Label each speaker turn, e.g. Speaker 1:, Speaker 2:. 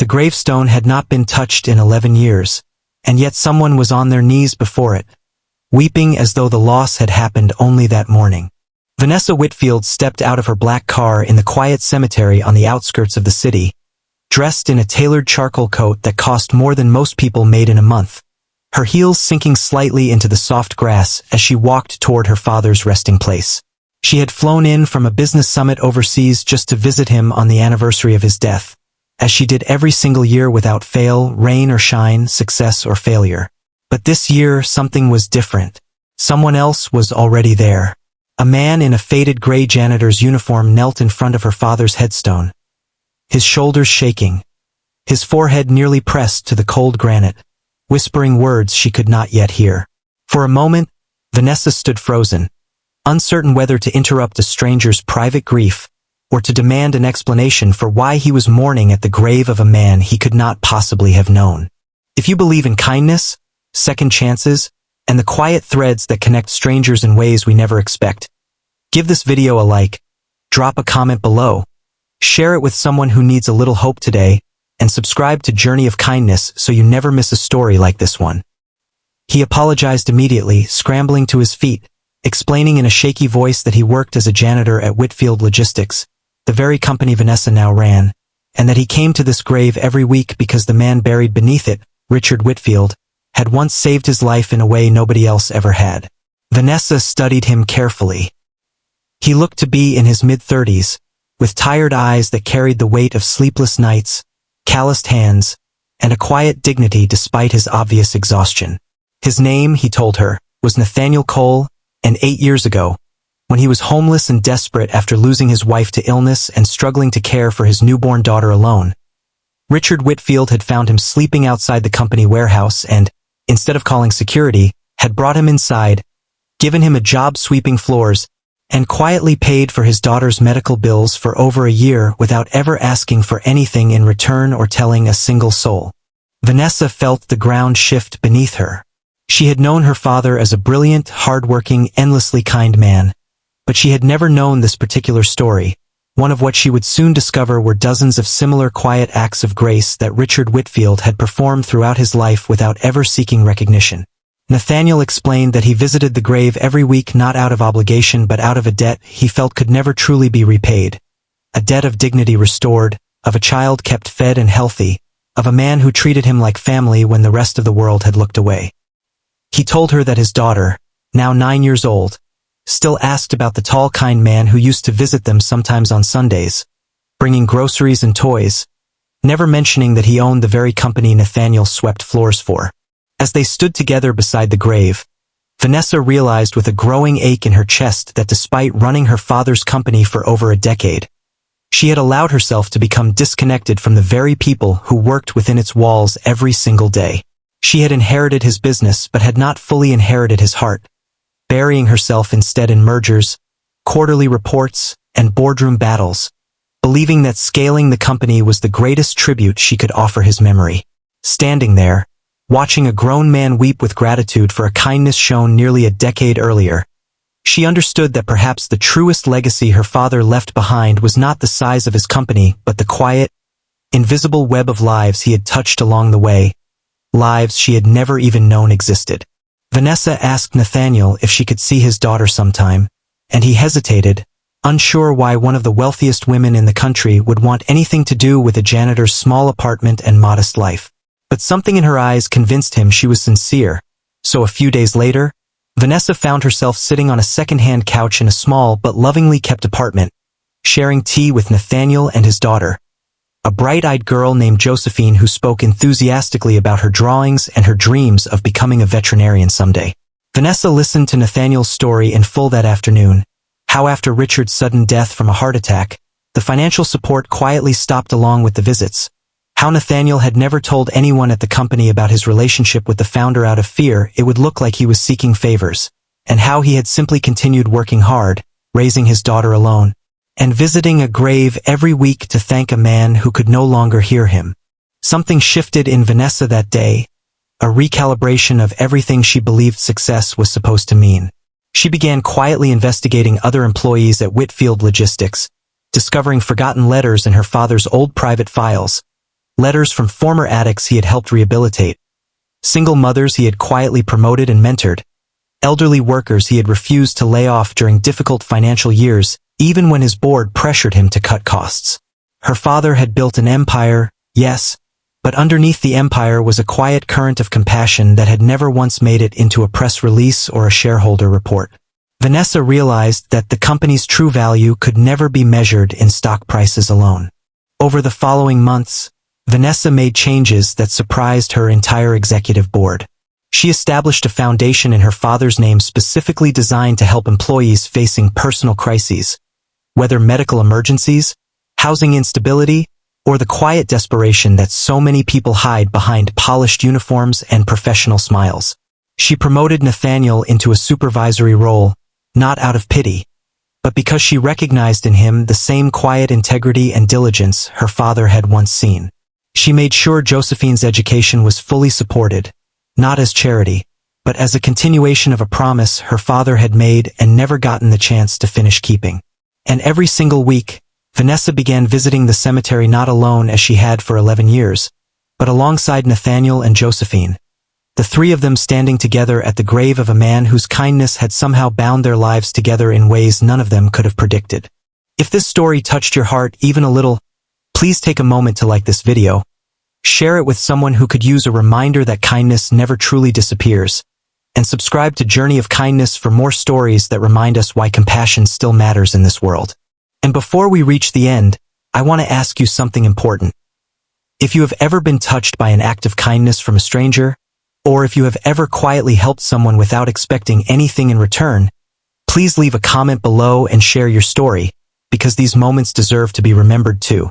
Speaker 1: The gravestone had not been touched in 11 years, and yet someone was on their knees before it, weeping as though the loss had happened only that morning. Vanessa Whitfield stepped out of her black car in the quiet cemetery on the outskirts of the city, dressed in a tailored charcoal coat that cost more than most people made in a month, her heels sinking slightly into the soft grass as she walked toward her father's resting place. She had flown in from a business summit overseas just to visit him on the anniversary of his death, as she did every single year without fail, rain or shine, success or failure. But this year something was different. Someone else was already there. A man in a faded gray janitor's uniform knelt in front of her father's headstone, his shoulders shaking, his forehead nearly pressed to the cold granite, whispering words she could not yet hear. For a moment, Vanessa stood frozen, uncertain whether to interrupt a stranger's private grief or to demand an explanation for why he was mourning at the grave of a man he could not possibly have known. If you believe in kindness, second chances, and the quiet threads that connect strangers in ways we never expect, give this video a like, drop a comment below, share it with someone who needs a little hope today, and subscribe to Journey of Kindness so you never miss a story like this one. He apologized immediately, scrambling to his feet, explaining in a shaky voice that he worked as a janitor at Whitfield Logistics, the very company Vanessa now ran, and that he came to this grave every week because the man buried beneath it, Richard Whitfield, had once saved his life in a way nobody else ever had. Vanessa studied him carefully. He looked to be in his mid-30s, with tired eyes that carried the weight of sleepless nights, calloused hands, and a quiet dignity despite his obvious exhaustion. His name, he told her, was Nathaniel Cole, and 8 years ago, when he was homeless and desperate after losing his wife to illness and struggling to care for his newborn daughter alone, Richard Whitfield had found him sleeping outside the company warehouse and, instead of calling security, had brought him inside, given him a job sweeping floors, and quietly paid for his daughter's medical bills for over a year without ever asking for anything in return or telling a single soul. Vanessa felt the ground shift beneath her. She had known her father as a brilliant, hard-working, endlessly kind man, but she had never known this particular story, one of what she would soon discover were dozens of similar quiet acts of grace that Richard Whitfield had performed throughout his life without ever seeking recognition. Nathaniel explained that he visited the grave every week not out of obligation but out of a debt he felt could never truly be repaid. A debt of dignity restored, of a child kept fed and healthy, of a man who treated him like family when the rest of the world had looked away. He told her that his daughter, now 9 years old, still asked about the tall, kind man who used to visit them sometimes on Sundays, bringing groceries and toys, never mentioning that he owned the very company Nathaniel swept floors for. As they stood together beside the grave, Vanessa realized with a growing ache in her chest that despite running her father's company for over a decade, she had allowed herself to become disconnected from the very people who worked within its walls every single day. She had inherited his business but had not fully inherited his heart, burying herself instead in mergers, quarterly reports, and boardroom battles, believing that scaling the company was the greatest tribute she could offer his memory. Standing there, watching a grown man weep with gratitude for a kindness shown nearly a decade earlier, she understood that perhaps the truest legacy her father left behind was not the size of his company but the quiet, invisible web of lives he had touched along the way, lives she had never even known existed. Vanessa asked Nathaniel if she could see his daughter sometime, and he hesitated, unsure why one of the wealthiest women in the country would want anything to do with a janitor's small apartment and modest life. But something in her eyes convinced him she was sincere, so a few days later, Vanessa found herself sitting on a second-hand couch in a small but lovingly kept apartment, sharing tea with Nathaniel and his daughter, a bright-eyed girl named Josephine who spoke enthusiastically about her drawings and her dreams of becoming a veterinarian someday. Vanessa listened to Nathaniel's story in full that afternoon, how after Richard's sudden death from a heart attack, the financial support quietly stopped along with the visits, how Nathaniel had never told anyone at the company about his relationship with the founder out of fear it would look like he was seeking favors, and how he had simply continued working hard, raising his daughter alone, and visiting a grave every week to thank a man who could no longer hear him. Something shifted in Vanessa that day, a recalibration of everything she believed success was supposed to mean. She began quietly investigating other employees at Whitfield Logistics, discovering forgotten letters in her father's old private files, letters from former addicts he had helped rehabilitate, single mothers he had quietly promoted and mentored, elderly workers he had refused to lay off during difficult financial years, even when his board pressured him to cut costs. Her father had built an empire, yes, but underneath the empire was a quiet current of compassion that had never once made it into a press release or a shareholder report. Vanessa realized that the company's true value could never be measured in stock prices alone. Over the following months, Vanessa made changes that surprised her entire executive board. She established a foundation in her father's name specifically designed to help employees facing personal crises, whether medical emergencies, housing instability, or the quiet desperation that so many people hide behind polished uniforms and professional smiles. She promoted Nathaniel into a supervisory role, not out of pity, but because she recognized in him the same quiet integrity and diligence her father had once seen. She made sure Josephine's education was fully supported, not as charity, but as a continuation of a promise her father had made and never gotten the chance to finish keeping. And every single week, Vanessa began visiting the cemetery not alone as she had for 11 years, but alongside Nathaniel and Josephine, the three of them standing together at the grave of a man whose kindness had somehow bound their lives together in ways none of them could have predicted. If this story touched your heart even a little, please take a moment to like this video, share it with someone who could use a reminder that kindness never truly disappears, and subscribe to Journey of Kindness for more stories that remind us why compassion still matters in this world. And before we reach the end, I want to ask you something important. If you have ever been touched by an act of kindness from a stranger, or if you have ever quietly helped someone without expecting anything in return, please leave a comment below and share your story, because these moments deserve to be remembered too.